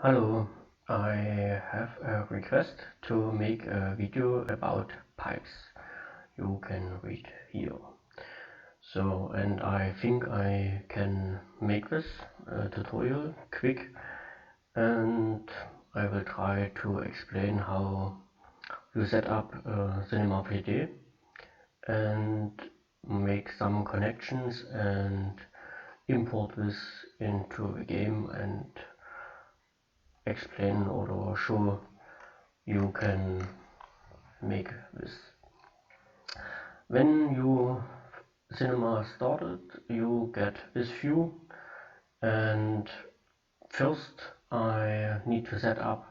Hello, I have a request to make a video about pipes. You can read here. And I think I can make this tutorial quick, and I will try to explain how you set up Cinema 3D and make some connections and import this into a game and explain or show you can make this. When you cinema started, you get this view, and first I need to set up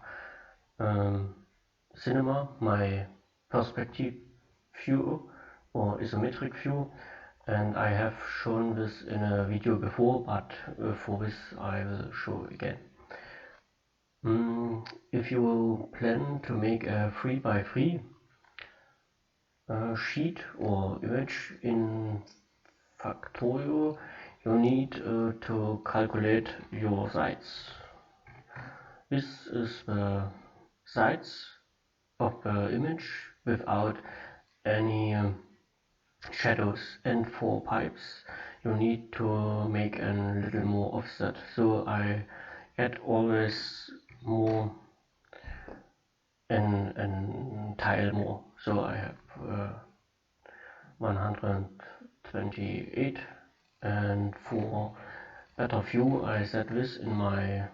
cinema, my perspective view or isometric view, and I have shown this in a video before, but for this I will show again. If you plan to make a 3x3 sheet or image in Factorio, you need to calculate your sides. This is the sides of the image without any shadows, and for pipes you need to make a little more offset, so I add always more and tile more, so I have 128, and for better view I set this in my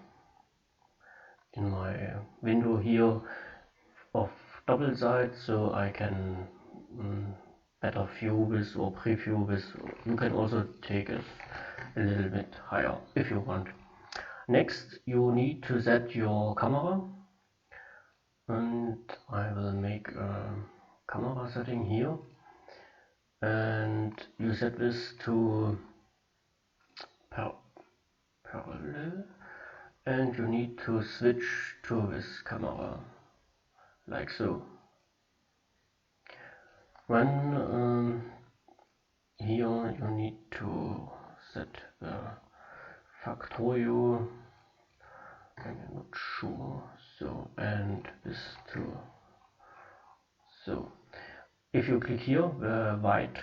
window here of double side, so I can better view this or preview this. You can also take it a little bit higher if you want. Next you need to set your camera, and I will make a camera setting here, and you set this to parallel, and you need to switch to this camera like so. When here you need to set the Factorio, I'm not sure, so, and this too. So if you click here, the white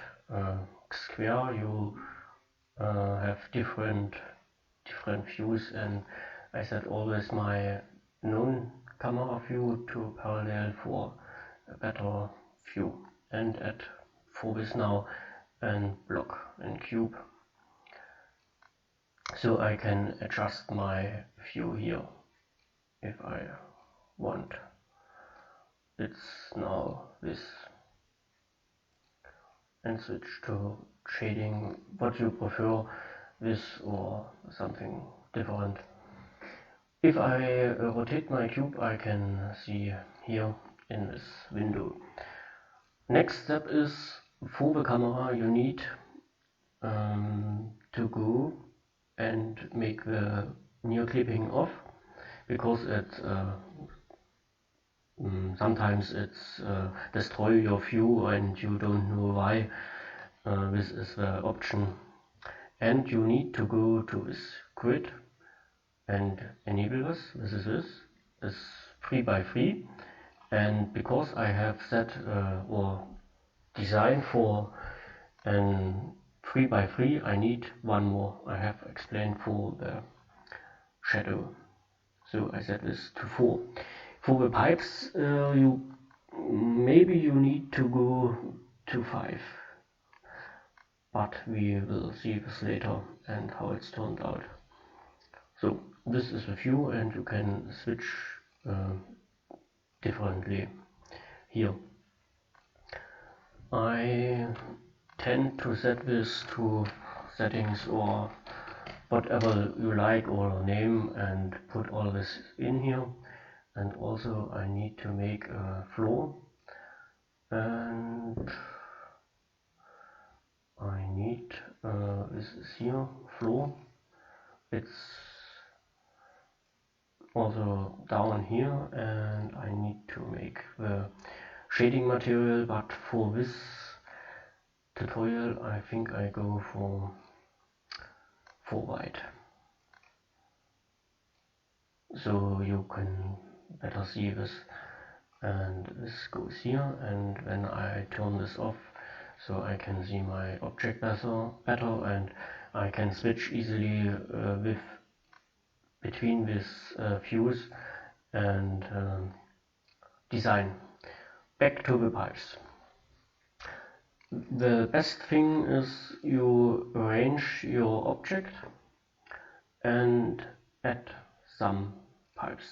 square, you have different views, and I set always my known camera view to parallel for a better view, and add for this now and block and cube, so I can adjust my view here if I want. It's now this, and switch to shading, what you prefer, this or something different. If I rotate my cube, I can see here in this window. Next step is, for the camera you need to go and make the near clipping off, because it sometimes it's destroy your view and you don't know why. This is the option, and you need to go to this grid and enable this. This is 3x3, and because I have set or designed for an 3x3, I need one more. I have explained for the shadow, so I set this to 4. For the pipes, maybe you need to go to 5, but we will see this later and how it's turned out. So this is the view, and you can switch differently here. I tend to set this to settings or whatever you like, or name, and put all this in here. And also I need to make a floor, and I need this is here, floor. It's also down here, and I need to make the shading material, but for this tutorial I think I go for white. so you can better see this. And this goes here, and when I turn this off, so I can see my object better, and I can switch easily between these views and design. Back to the pipes. The best thing is you arrange your object and add some pipes.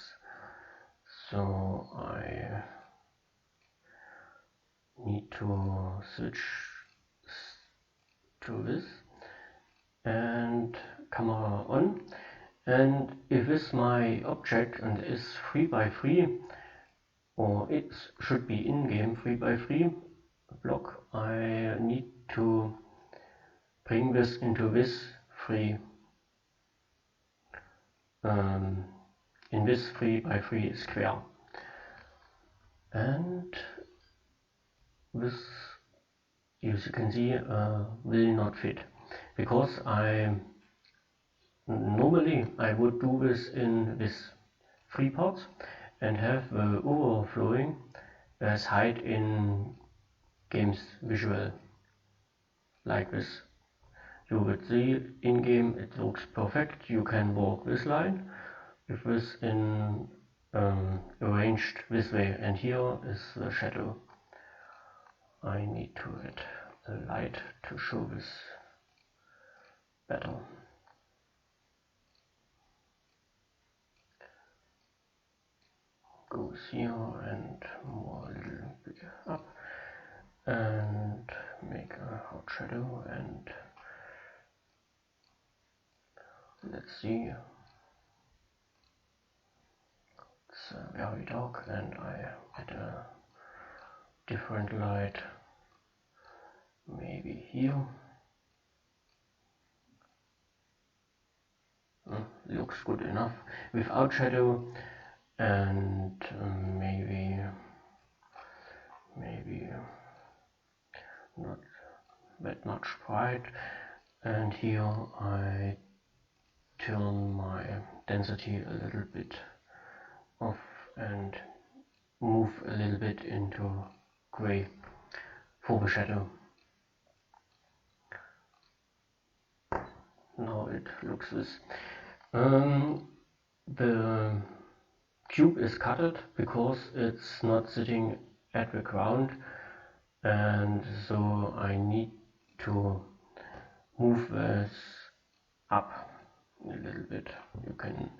So I need to switch to this and camera on, and if this my object and is 3x3, or it should be in-game 3x3 block, I need to bring this into this 3 in this 3x3 square, and this, as you can see, will not fit, because normally I would do this in this 3 parts and have the overflowing as height in games visual like this. You would see in game it looks perfect. You can walk this line with this in arranged this way, and here is the shadow. I need to add a light to show this better. Goes here and more a little bit up, and make a hard shadow, and let's see, it's very dark, and I add a different light, maybe here. Looks good enough without shadow, and maybe not that much bright, and here I turn my density a little bit off and move a little bit into gray for the shadow. Now it looks this. The cube is cutted because it's not sitting at the ground, and so I need to move this up a little bit. You can,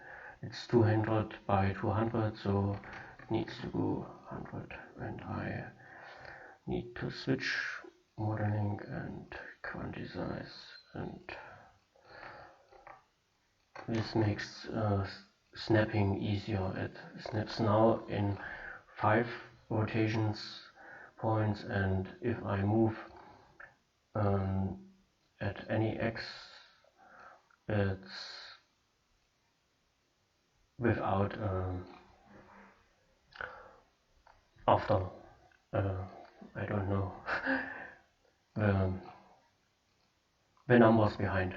it's 200 by 200, so it needs to go 100, and I need to switch modeling and quantize, and this makes snapping easier. It snaps now in 5 rotations points, and if I move at any x, it's without after I don't know the numbers behind.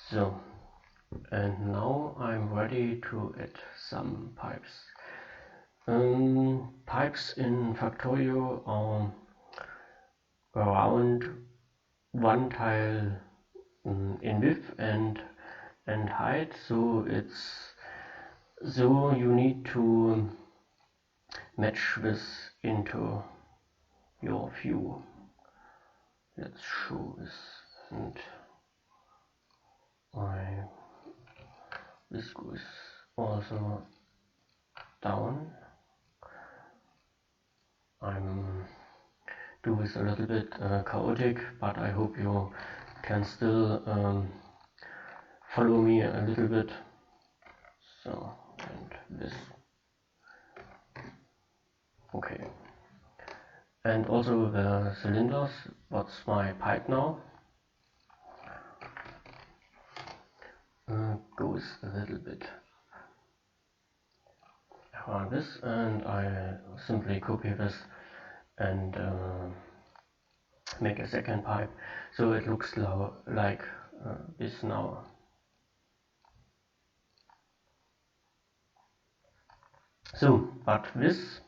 So, and now I'm ready to add some pipes. Pipes in Factorio are around 1 tile in width and height, so you need to match this into your view. Let's show this, and this goes also down. I'm do this a little bit chaotic, but I hope you can still follow me a little bit. So, and this. Okay. And also the cylinders. What's my pipe now? Goes a little bit around this, and I simply copy this and make a second pipe, so it looks like this now. So, but this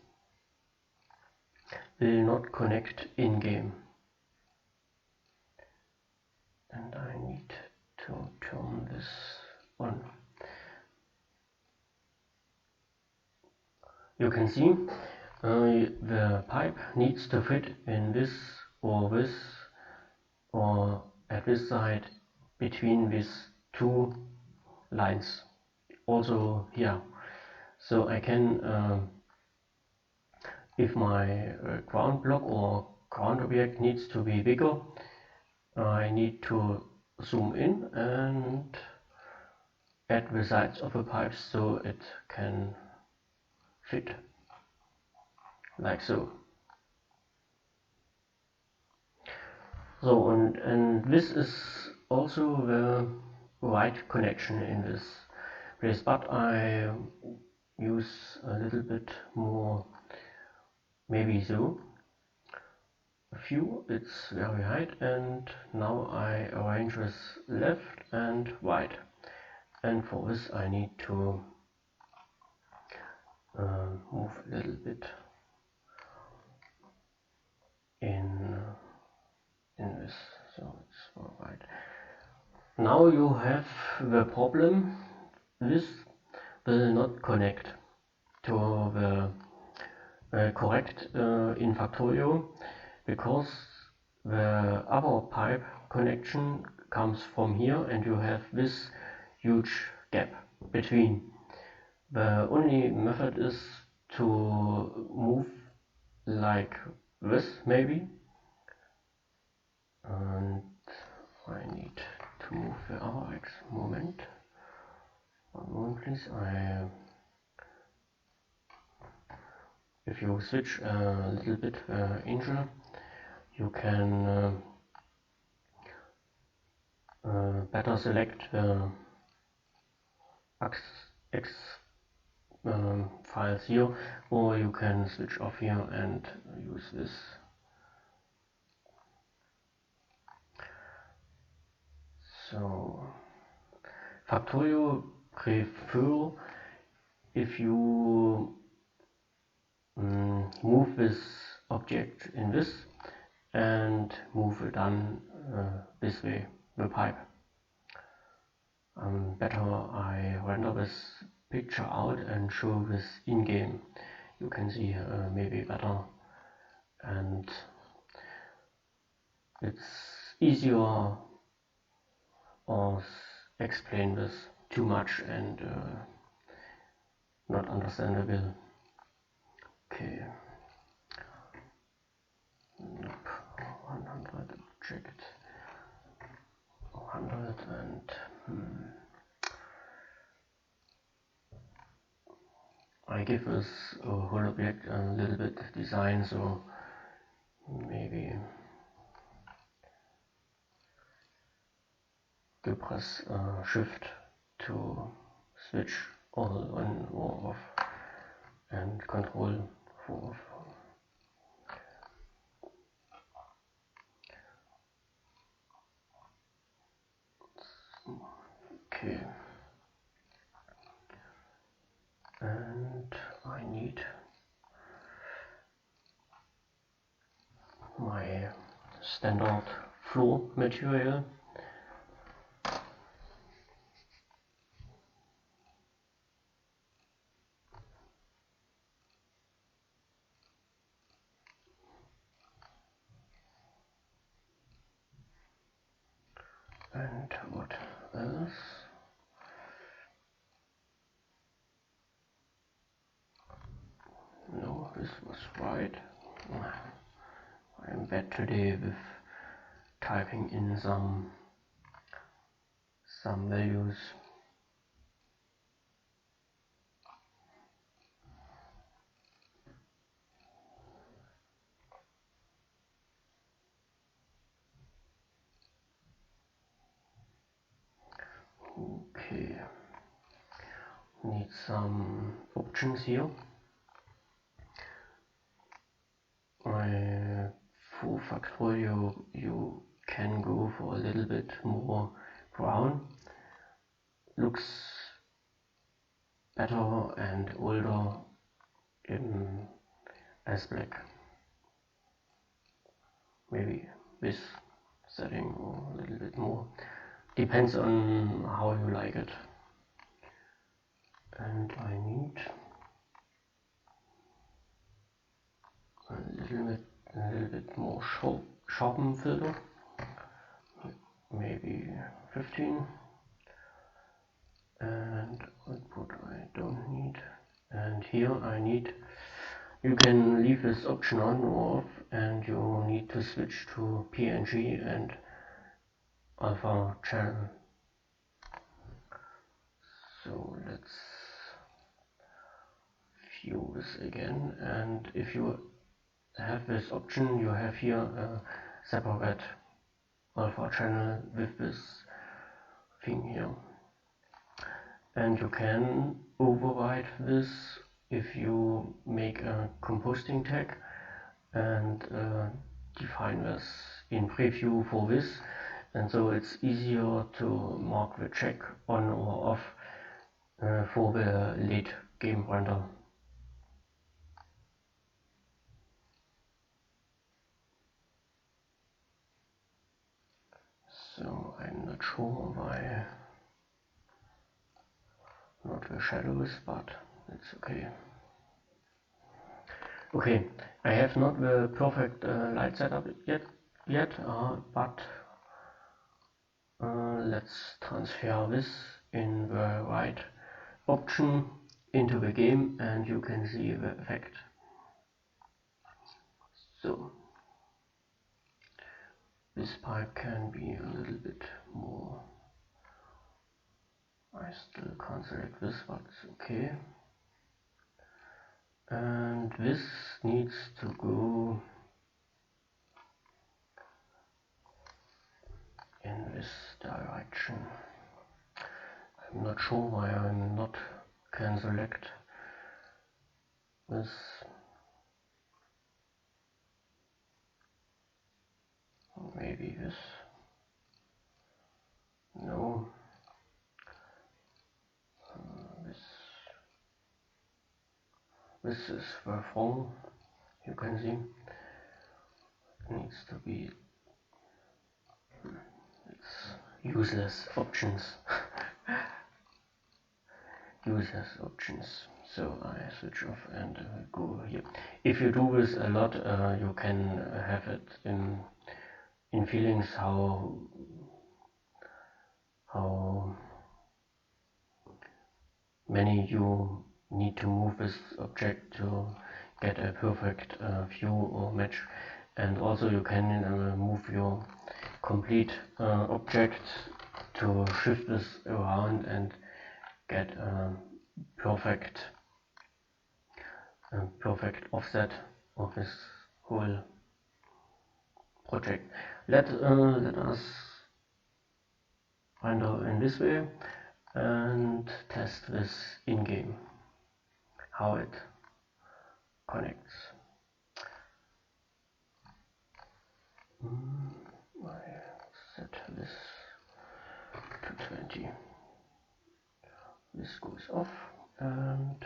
will not connect in game, and I need to turn this on. You can see the pipe needs to fit in this or at this side between these two lines, also here. So I can, if my ground block or ground object needs to be bigger, I need to zoom in and add the sides of the pipes so it can fit like so. So and this is also the right connection in this place, but I use a little bit more, maybe so. A few, it's very high, and now I arrange this left and right, and for this I need to move a little bit in this, so it's all right. Now you have the problem, this will not connect to the correct in Factorio, because the other pipe connection comes from here and you have this huge gap between. The only method is to move like this maybe, and I need to move the other X moment. One moment please. If you switch a little bit angel, you can better select the X files here, or you can switch off here and use this. So Factorio prefer if you move this object in this and move it on this way, the pipe. Better I render this picture out and show this in game. You can see maybe better, and it's easier or explain this too much and not understandable. Okay. Nope. 100 object. 100 and I give this whole object a little bit of design, so maybe you press shift to switch all on or off and control for off. Okay, and I need my standard floor material. And what else? No, this was right. I'm bad today with typing in some values. Okay, need some options here. For Factorio you can go for a little bit more brown. Looks better and older in as black. Maybe this setting or a little bit more. Depends on how you like it. And I need a little bit more sharpen filter. Maybe 15. And output I don't need. And here I need. You can leave this option on or off, and you need to switch to PNG and alpha channel. So let's view this again, and if you have this option, you have here a separate alpha channel with this thing here, and you can override this if you make a composting tag and define this in preview for this, and so it's easier to mark the check on or off for the late game render. So I'm not sure why not the shadows, but it's okay. Okay, I have not the perfect light setup yet, but let's transfer this in the right option into the game, and you can see the effect. So this pipe can be a little bit more. I still can't select this, but it's okay. And this needs to go in this direction. I'm not sure why I'm not can select this. Maybe this. No. This is the phone. You can see it needs to be. It's useless options. Useless options. So I switch off and go here. If you do this a lot, you can have it in feelings how many you need to move this object to get a perfect view or match, and also you can move your complete object to shift this around and get a perfect offset of this whole project. Let us render in this way and test this in game, how it connects. I set this to 20. This goes off and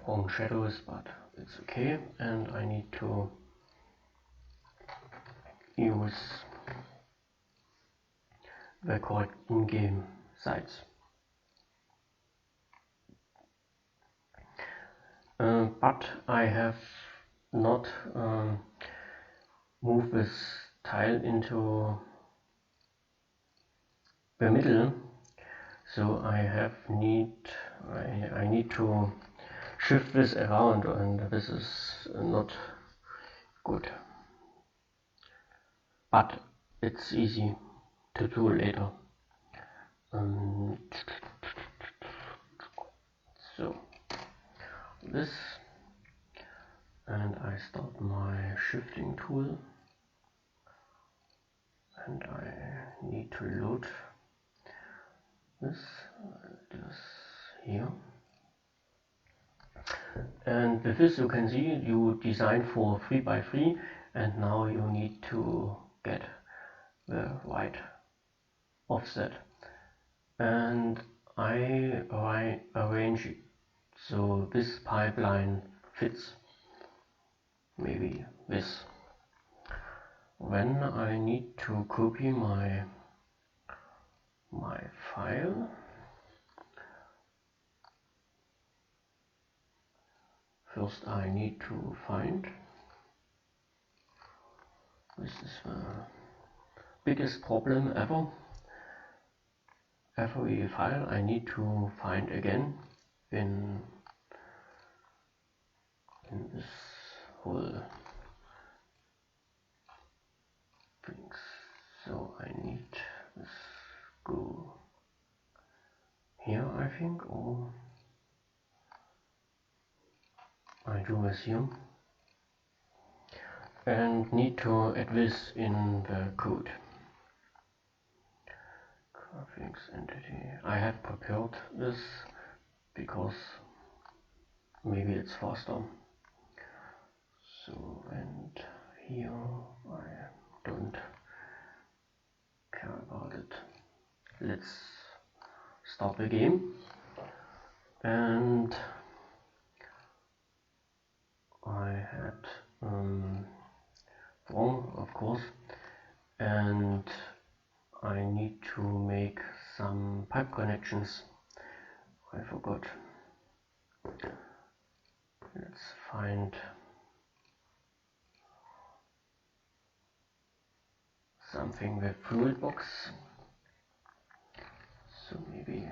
wrong shadows, but it's okay, and I need to use the correct in-game sites. But I have not moved this tile into the middle, so I need to shift this around, and this is not good, but it's easy to do later. So this, and I start my shifting tool, and I need to load this here. And with this you can see you design for 3x3, and now you need to get the right offset. And I arrange it so this pipeline fits. Maybe this. When I need to copy my file, first I need to find, this is the biggest problem ever, every file I need to find again in this whole things. So I need this go here, I think, or I do this here, and need to add this in the code. Graphics entity. I have prepared this because maybe it's faster. So, and here I don't care about it. Let's start the game, and I had wrong, of course, and I need to make some pipe connections. I forgot. Let's find something with fluid box. So maybe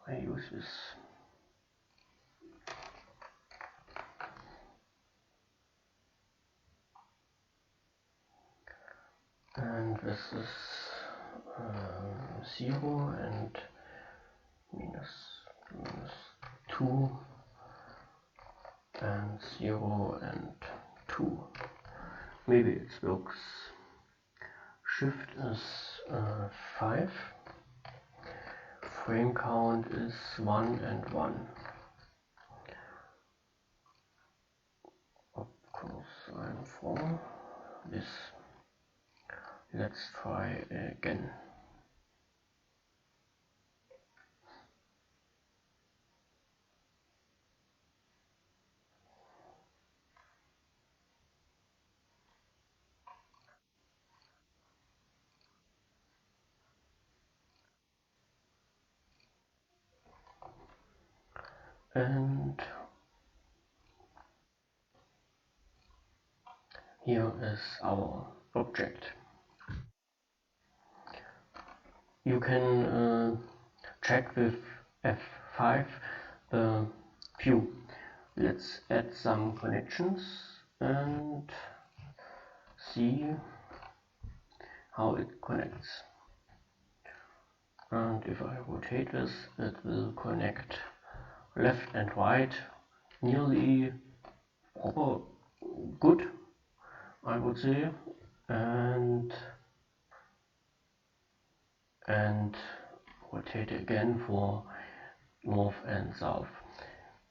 I use this. And this is 0 and minus 2 and 0 and 2. Maybe it works. Shift is 5. Frame count is 1 and 1. Of course I'm for this. Let's try again. And here is our object. You can check with F5 the view. Let's add some connections and see how it connects. And if I rotate this, it will connect left and right nearly proper good, I would say, and rotate again for north and south.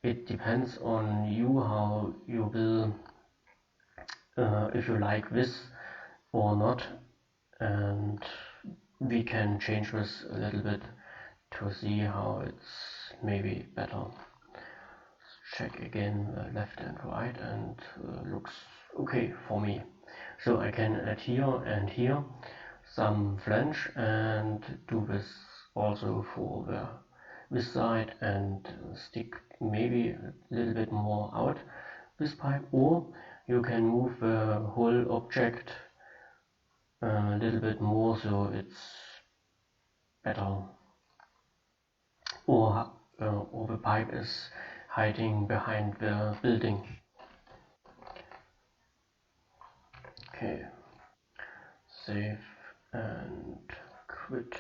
It depends on you how you will, if you like this or not, and we can change this a little bit to see how it's maybe better. Check again left and right, and looks okay for me. So I can add here and here some flange and do this also for this side and stick maybe a little bit more out this pipe, or you can move the whole object a little bit more so it's better, or the pipe is hiding behind the building. Okay, save and quit,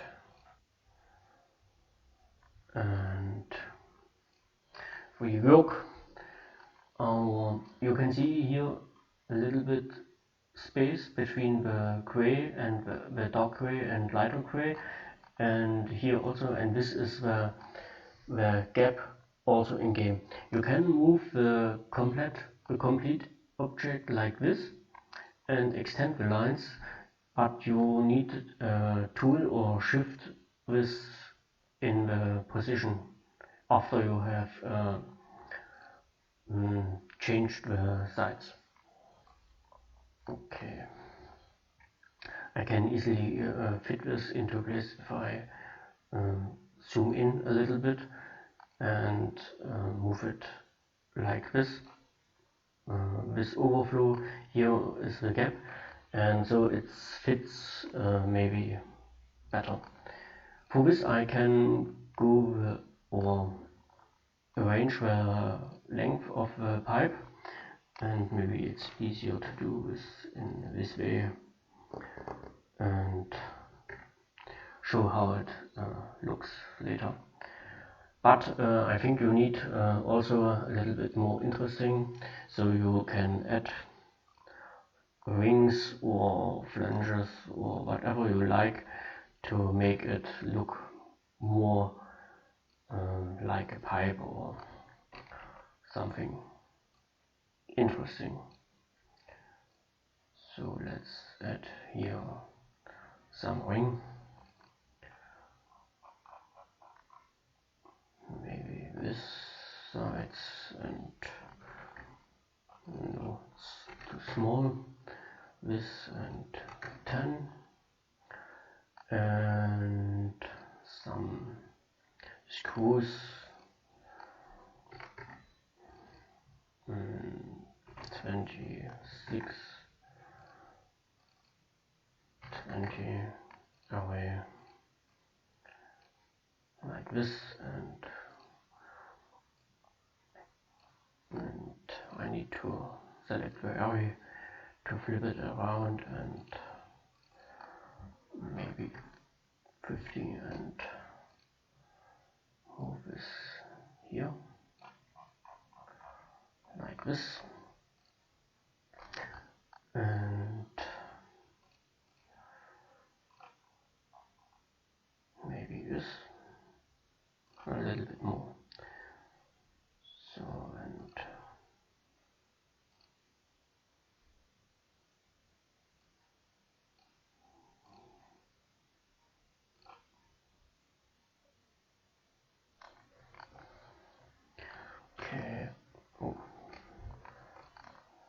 and we work. You can see here a little bit space between the gray and the dark gray and lighter gray, and here also, and this is the gap also in game. You can move the complete object like this and extend the lines but you need a tool or shift this in the position after you have changed the sides. Okay, I can easily fit this into place if I zoom in a little bit and move it like this. This overflow here is the gap, and so it fits maybe better. For this I can go or arrange the length of the pipe, and maybe it's easier to do this in this way and show how it looks later. But I think you need also a little bit more interesting, so you can add rings or flanges or whatever you like to make it look more like a pipe or something interesting. So let's add here some ring. Maybe this sides, and no, it's too small. This and 10, and some screws, 26, 20 away like this, and I need to select the area to flip it around, and maybe 50, and move this here like this, and maybe this a little bit more. So, and okay, oh,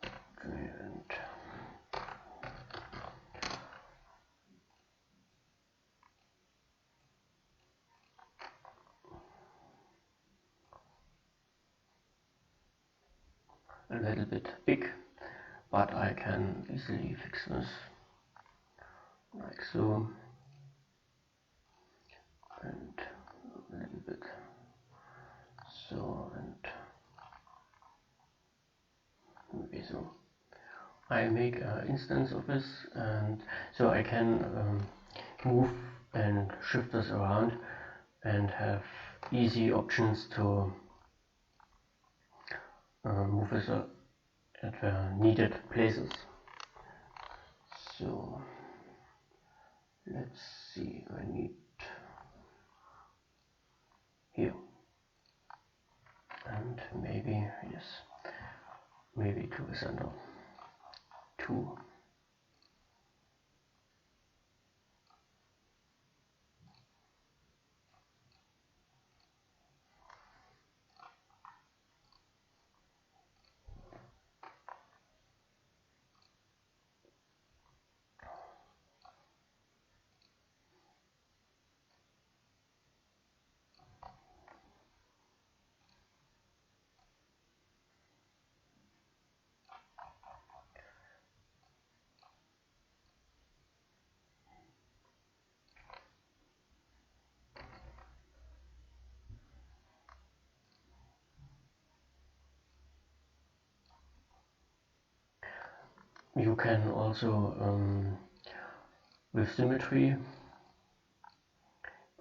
okay, and a little bit big, but I can easily fix this like so, and a little bit so, and maybe so. I make an instance of this, and so I can move and shift this around and have easy options to move this at the needed places. So let's see, I need here, and maybe, yes, maybe to the center, 2. You can also, with symmetry,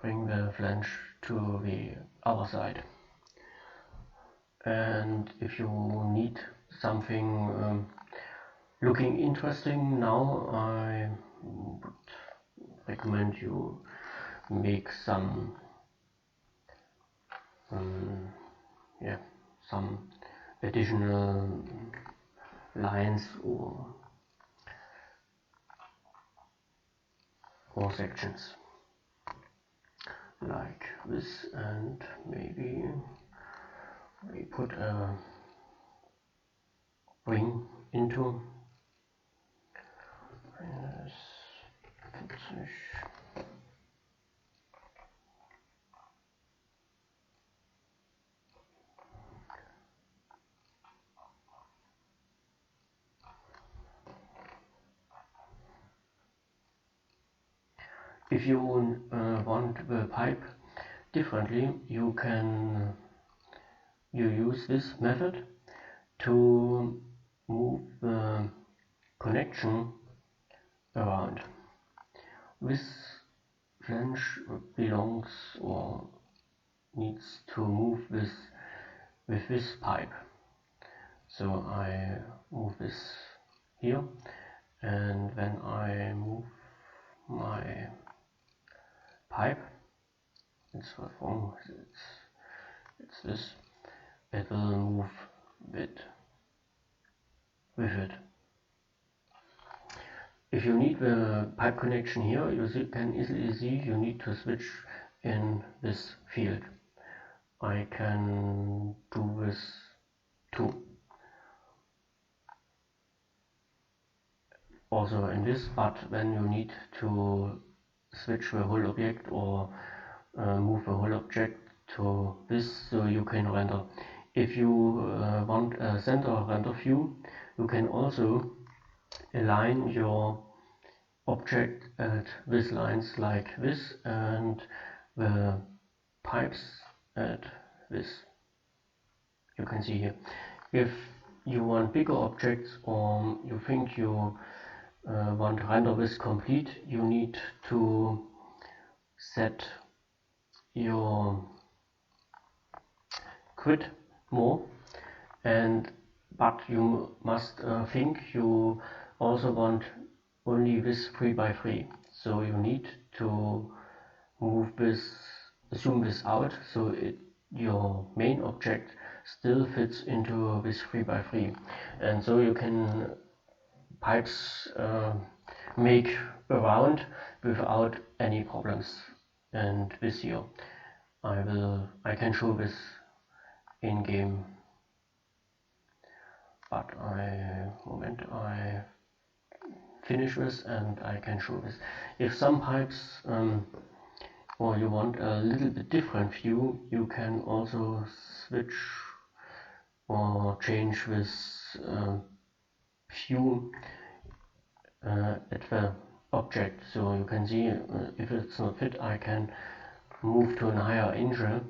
bring the flange to the other side. And if you need something looking interesting now, I would recommend you make some some additional lines or 4 sections like this, and maybe we put a ring into 40. If you want the pipe differently, you use this method to move the connection around. This flange belongs or needs to move this with this pipe. So I move this here, and when I move my pipe, it's what's wrong, it's this, it will move with it. If you need the pipe connection here, you can easily see you need to switch in this field. I can do this too. Also in this, but when you need to switch the whole object or move the whole object to this, so you can render. If you want a center render view, you can also align your object at these lines like this, and the pipes at this. You can see here. If you want bigger objects, or you think you want to render this complete, you need to set your grid more, but you must think you also want only this 3x3, so you need to zoom this out, so your main object still fits into this 3x3, and so you can pipes make around without any problems. And this here, I can show this in game, but I finish this and I can show this. If some pipes or you want a little bit different view, you can also switch or change this view at the object. So you can see if it's not fit, I can move to a higher angle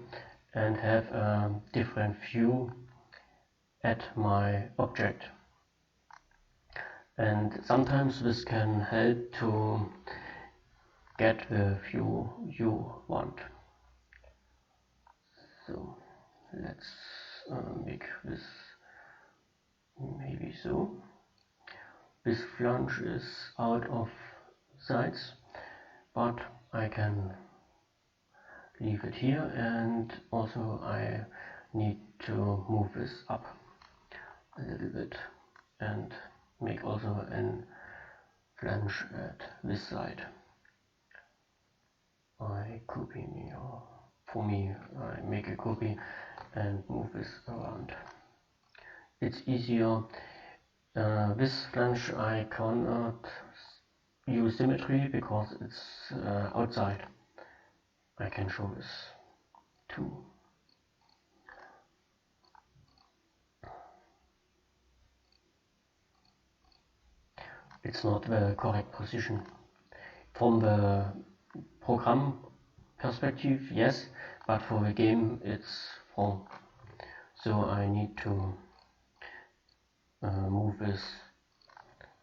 and have a different view at my object. And sometimes this can help to get the view you want. So let's make this maybe so. This flange is out of sights, but I can leave it here, and also I need to move this up a little bit and make also an flange at this side. I copy me, or for me I make a copy and move this around. It's easier. This flange I cannot use symmetry because it's outside. I can show this too. It's not the correct position. From the program perspective, yes, but for the game it's wrong. So I need to move this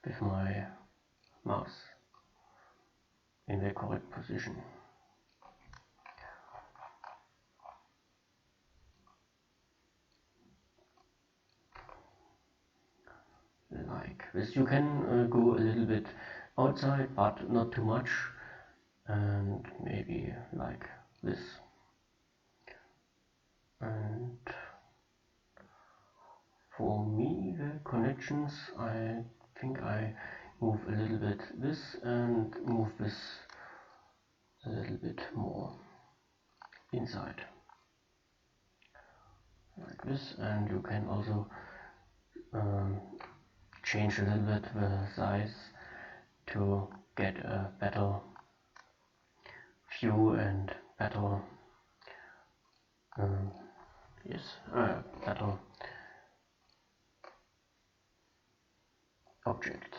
with my mouse in the correct position. Like this. You can go a little bit outside, but not too much, and maybe like this. And for me, the connections, I think I move a little bit this and move this a little bit more inside, like this. And you can also change a little bit the size to get a better view and better better object.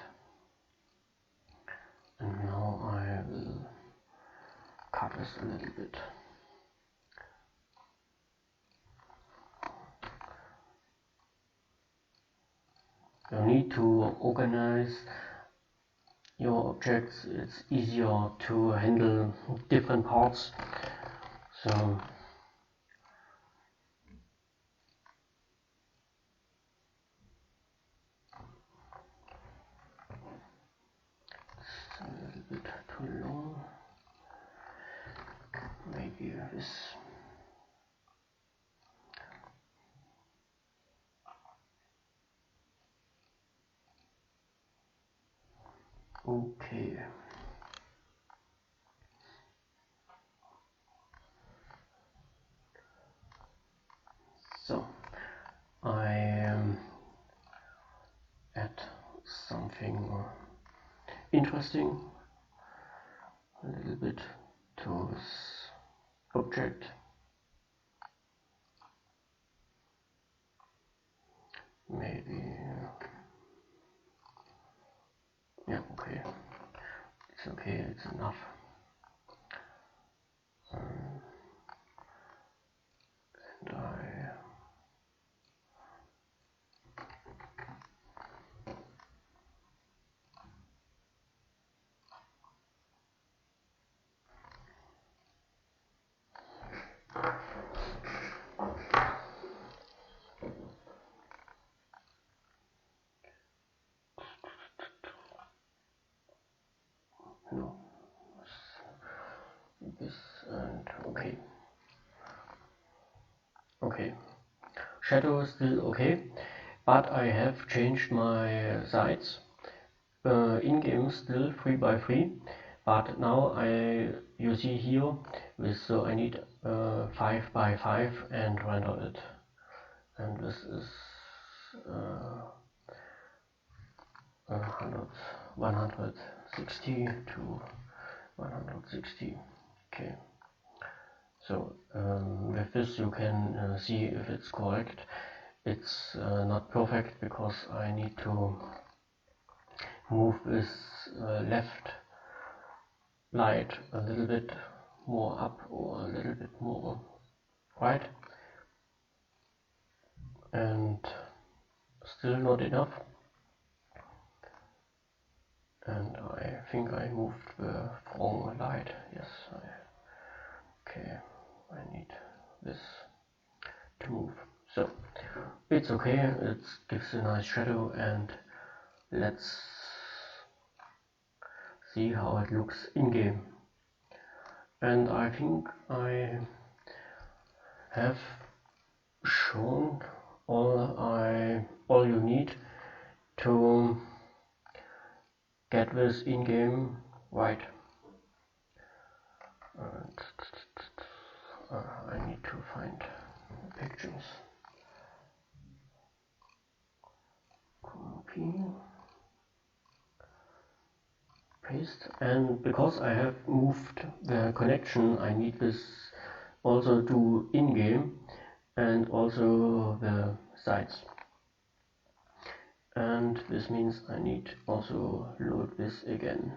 And now I will cut this a little bit. You need to organize your objects. It's easier to handle different parts. So it's a little bit too long. Maybe this. Okay. So I add something interesting a little bit to this object. Maybe, yeah, okay. It's okay, it's enough. And no, this and okay. Okay, shadow is still okay, but I have changed my sides. In game still 3x3, but now you see here with, so I need 5x5 and render it, and this is 160 to 160. Okay, so with this you can see if it's correct. It's not perfect because I need to move this left light a little bit more up or a little bit more right, and still not enough. And I think I moved the wrong light. Yes, okay, I need this to move. So it's okay, it gives a nice shadow, and let's see how it looks in game. And I think I have shown all you need to get this in game right. And, I need to find pictures. Copy, paste, and because I have moved the connection, I need this also to in game and also the sides. And this means I need also load this again.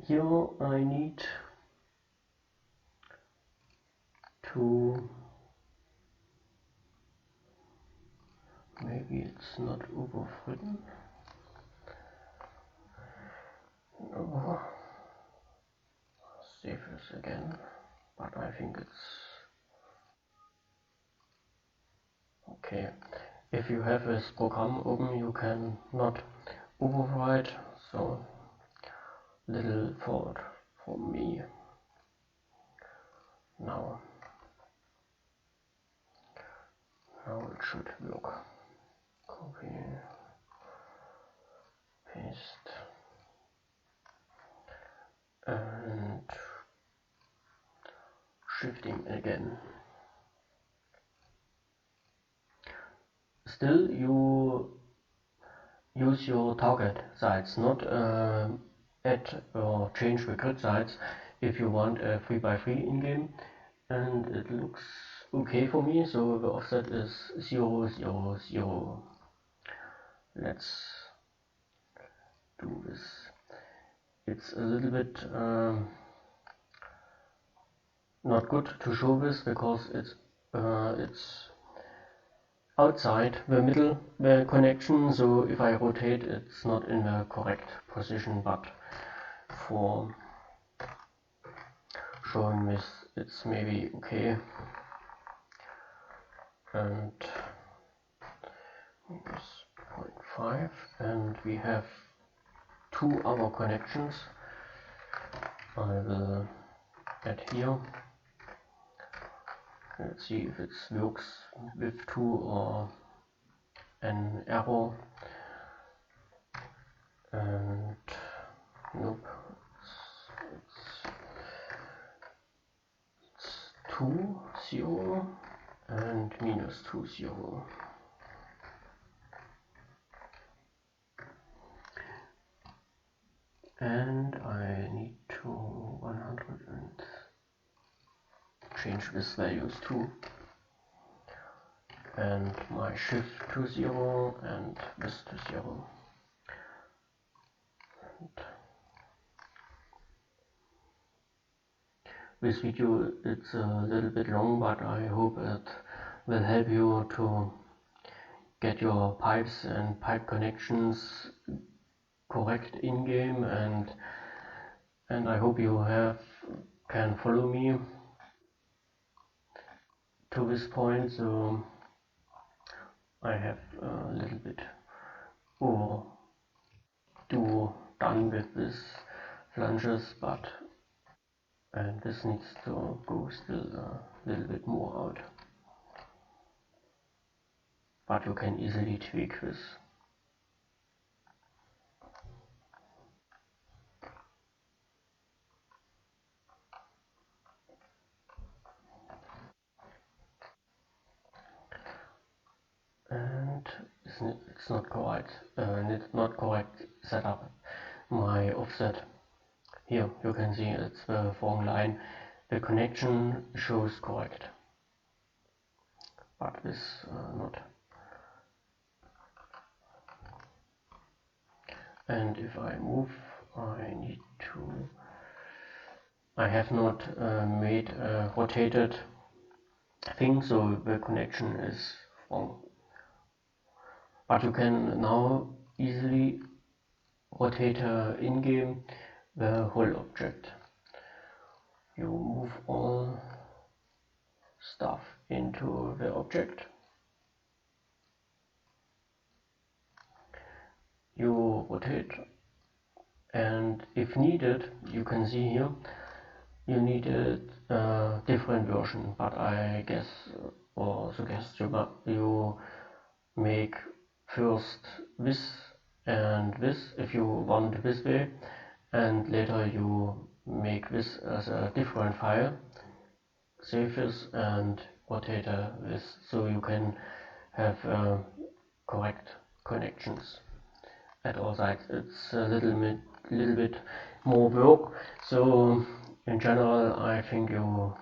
Here I need to, maybe it's not overwritten. No. Save this again, but I think it's okay. If you have this program open, you can not overwrite, so little fault for me. Now it should work. Copy, paste, shifting again. Still, you use your target sides, not add or change the grid sides if you want a 3x3 in-game, and it looks okay for me, so the offset is 0, 0, 0. Let's do this. It's a little bit not good to show this because it's outside the middle the connection, so if I rotate it's not in the correct position, but for showing this it's maybe okay. And minus 0.5, and we have two other connections. I will add here. Let's see if it works with two or an error. And nope, it's 2, 0 and minus 2, 0. And I need to 100 and change this values too. And my shift to 0 and this to 0. And this video it's a little bit long, but I hope it will help you to get your pipes and pipe connections correct in game, and I hope you can follow me to this point. So I have a little bit done with this flanges, and this needs to go still a little bit more out, but you can easily tweak this. And it's not correct setup. My offset here, you can see it's the wrong line. The connection shows correct, but this not. And if I move, I have not made a rotated thing, so the connection is wrong. But you can now easily rotate in-game the whole object. You move all stuff into the object. You rotate, and if needed, you can see here, you needed a different version, but I guess or suggest you make first this and this if you want this way, and later you make this as a different file, save this and rotate this, so you can have correct connections at all sides. It's a little bit more work, so in general I think you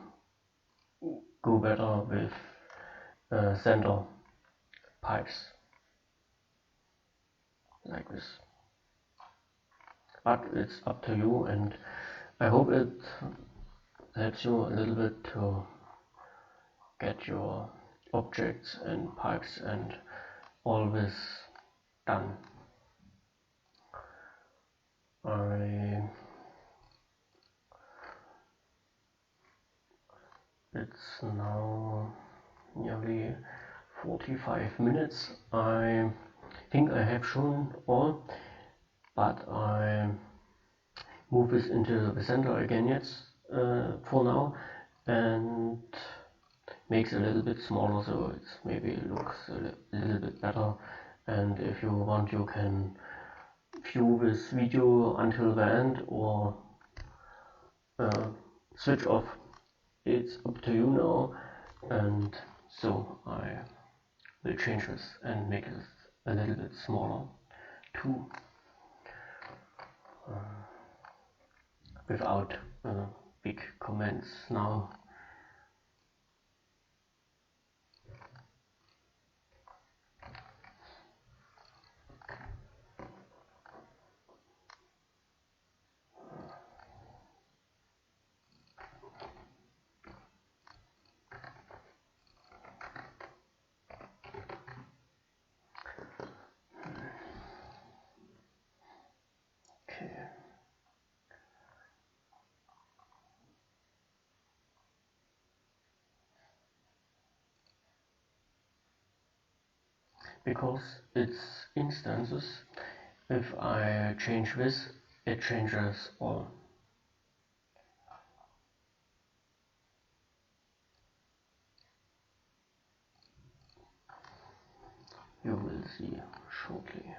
go better with center pipes like this, but it's up to you, and I hope it helps you a little bit to get your objects and pipes and all this done. It's now nearly 45 minutes. I think I have shown all, but I move this into the center again for now, and makes it a little bit smaller, so it maybe looks a little bit better. And if you want, you can view this video until the end or switch off it's up to you now, and so I will change this and make it a little bit smaller too, without big comments now. Okay. Because it's instances, if I change this, it changes all. You will see shortly.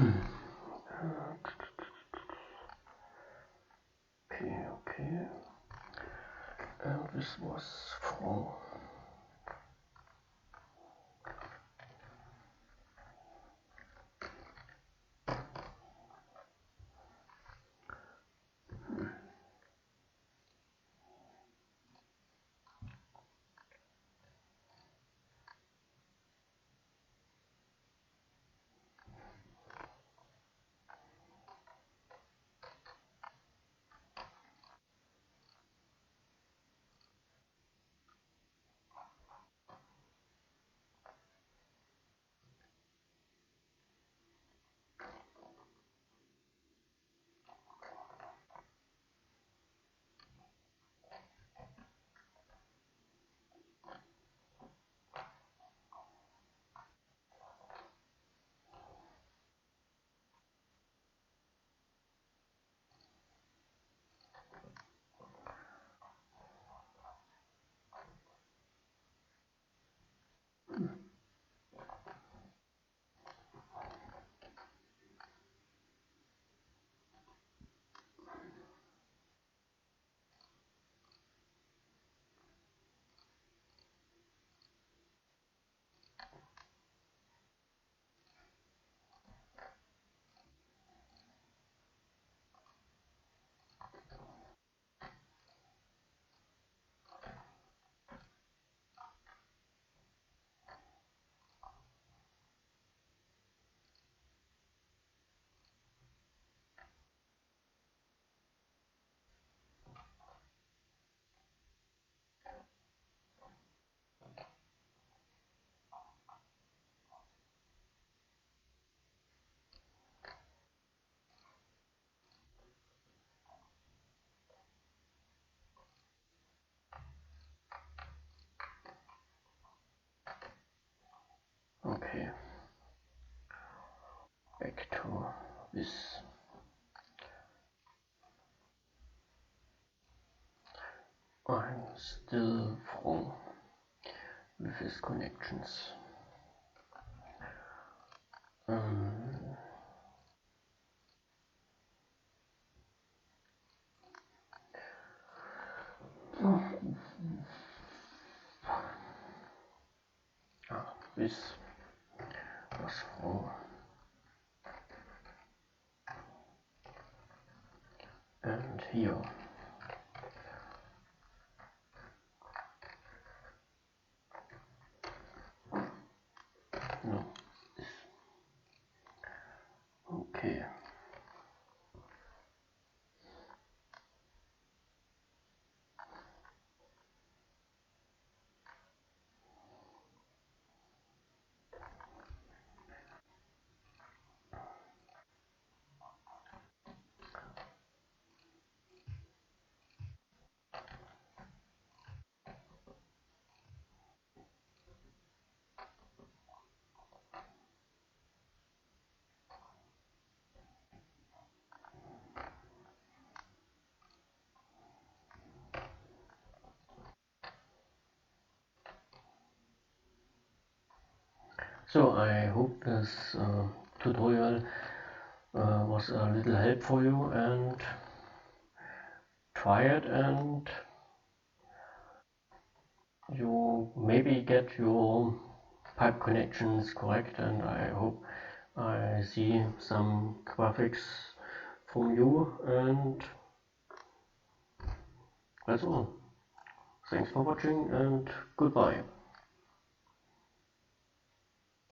Okay. And this was from okay. Back to this. I'm still wrong with his connections. This was wrong. And here. No. This. Okay. So I hope this tutorial was a little help for you, and try it and you maybe get your pipe connections correct, and I hope I see some graphics from you, and that's all. Thanks for watching and goodbye.